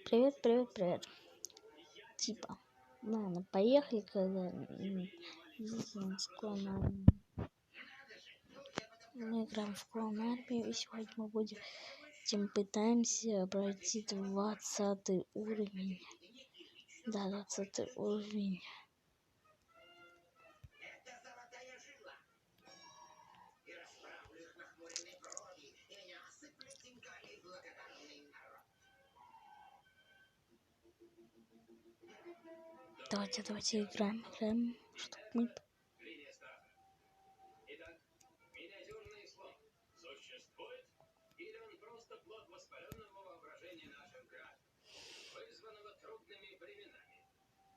Привет, привет, привет. Типа, ладно, поехали, когда мы играем в клан армию, и сегодня мы будем пытаемся пройти 20 уровень. Да, 20 уровень. Давайте играем, чтобы мы...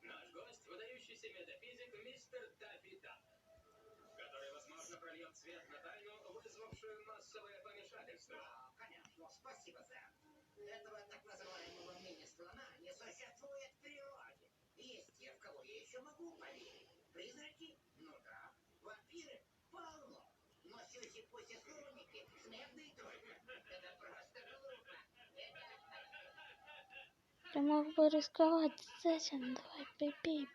Наш гость — выдающийся метафизик мистер Таффи Тап, который, возможно, прольет свет на тайну, вызвавшую массовое помешательство. Конечно, спасибо, сэр. Этого так называемого мини-слона не существует в природе. Есть те, в кого я еще могу поверить. Призраки? Ну да. Вампиры? Полно. Но сюси-пуси хроники смертные только. Это просто глупо. Я мог бы рисковать, зачем? Давай, пи.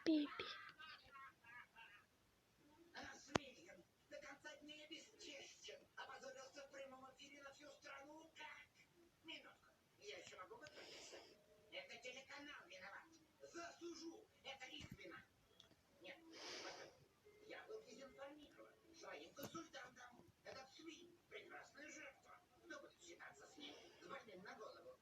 Осмелен, до конца дней бесчестен, опозорился в прямом эфире на всю страну. Как? Минутку, я еще могу выкрутиться. Это телеканал виноват. Засужу, это их вина. Нет, потом. Я был дезинформирован своим консультантом. Этот свин — прекрасная жертва. Кто будет считаться с ним? С больным на голову.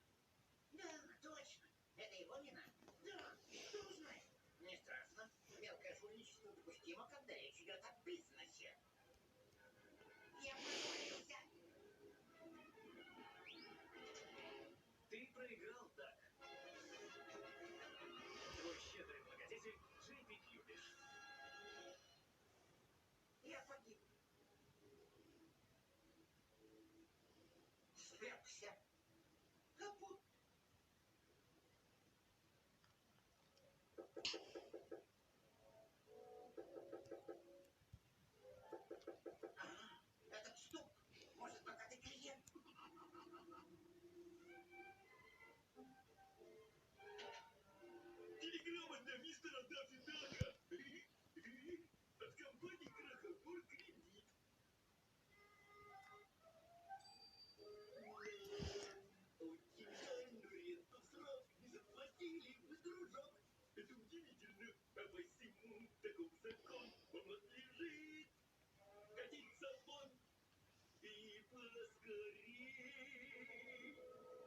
Да, точно. Это его вина. Да, кто знает. Не страшно. Мелкое жульничество допустимо, когда речь идет о бизнесе. Я провалился. Ты проиграл, так. Твой щедрый благодетель Джейпи Кьюбиш. Я погиб. Свергся. Капут. Этот стук. Может, пока ты клиент? Телеграмма для мистера Даффи Дака. От компании Крахобор кредит. Генеральную ренту сразу не заплатили, мы, дружок. Это удивительно. А посему таков закон. Он надлежит катить салон и поскорей.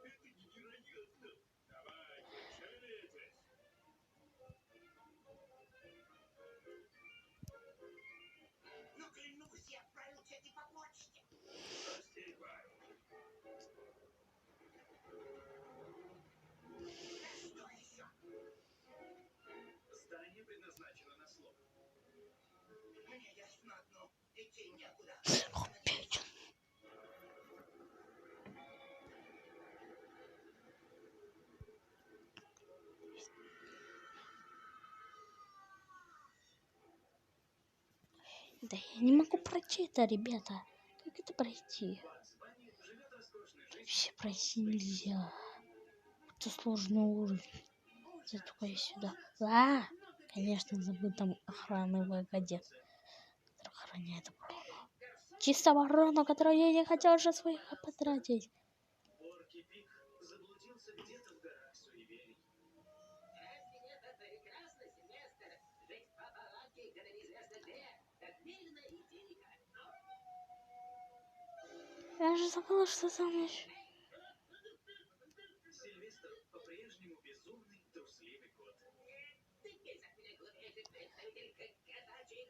Это невероятно. Давай, шевелитесь. Ну, клянусь, я отправил чеки по почте. Расстреваю. А что еще? Здание предназначено на слом. Мне ясно одно. Идти некуда. Да я не могу пройти это, ребята. Как это пройти? Вообще пройти нельзя. Это сложный уровень. Зато я сюда. Конечно, забыл там охранный кадет, который охраняет оборону. Чисто оборону, которую я не хотел уже своих потратить. Порки Пик заблудился где-то в горах суеверий. Разве нет это прекрасный семестр? Жить по палатке где-то неизвестно где. Так мирно и тихо. Я же забыла, что там еще. Сильвестр по-прежнему безумный, трусливый кот. Ты писать меня глупейший представитель котачих.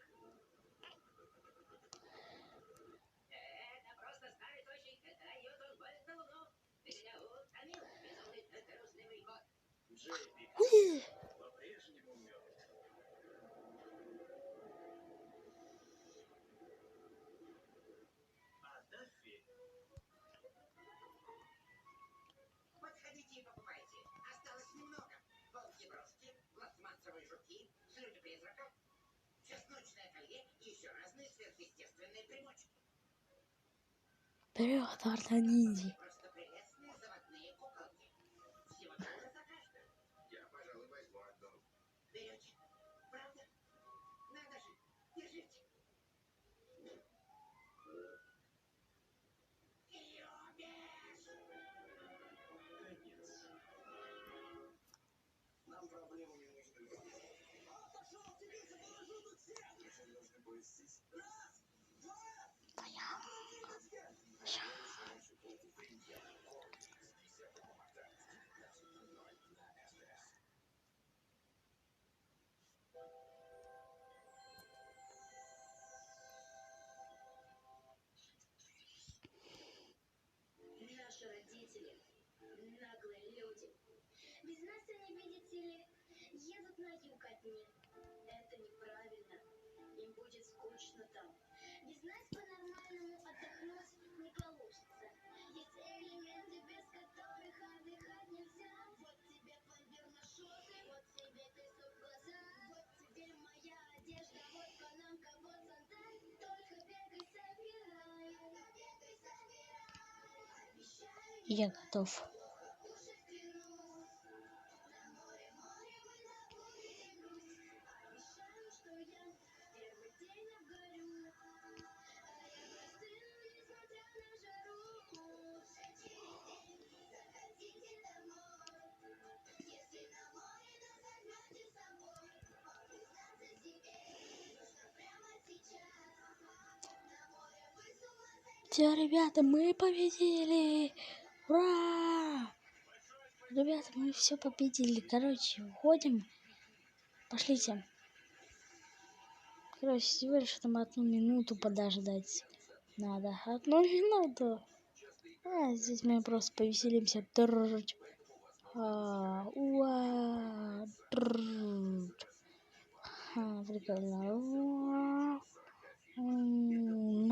Это просто старый тощий котайот, он болит на луну. Ты меня утомил, безумный трусливый кот. Джейпи по-прежнему мертв. А Даффи... Подходите и покупайте. Осталось немного. Волки-брошки, пластмассовые жуки, слюни призраков, чесночное колье и еще разные сверхъестественные примочки. Вперед, Арта Ниндзя. Наши родители наглые люди. Без нас они, видите ли, едут на юг одни. Это неправильно. Им будет скучно там. Без нас по-нормальному отдохнуть не получится. Есть элементы, без которых отдыхать нельзя. Вот тебе пломбир на шоты, вот тебе песок в глаза, вот тебе моя одежда, вот панамка, вот сандаль. Только бегай, собирай, бегай, собирай. Обещаю, Я готов. уже клянусь. На море, море мы забудем грусть. Обещаю, что я первый день обгорю, а я простыну, несмотря на жару. Уже через день заходите домой. Если на море нас возьмете с собой, признаться себе нужно прямо сейчас. На море высунуться. Все, ребята, мы победили! Ура! Ребята, мы все победили. Короче, уходим. Пошлите. Короче, всего лишь там 1 минуту подождать надо. 1 минуту. Здесь мы просто повеселимся. Уа, прикольно.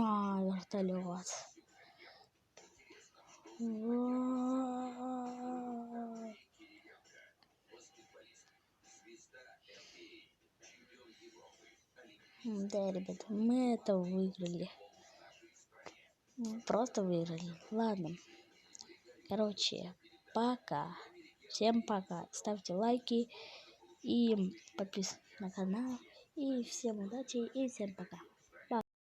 На вертолет. Да, ребята, мы это выиграли. Просто выиграли. Ладно. Короче, пока. Всем пока. Ставьте лайки и подписывайтесь на канал. И всем удачи и всем пока.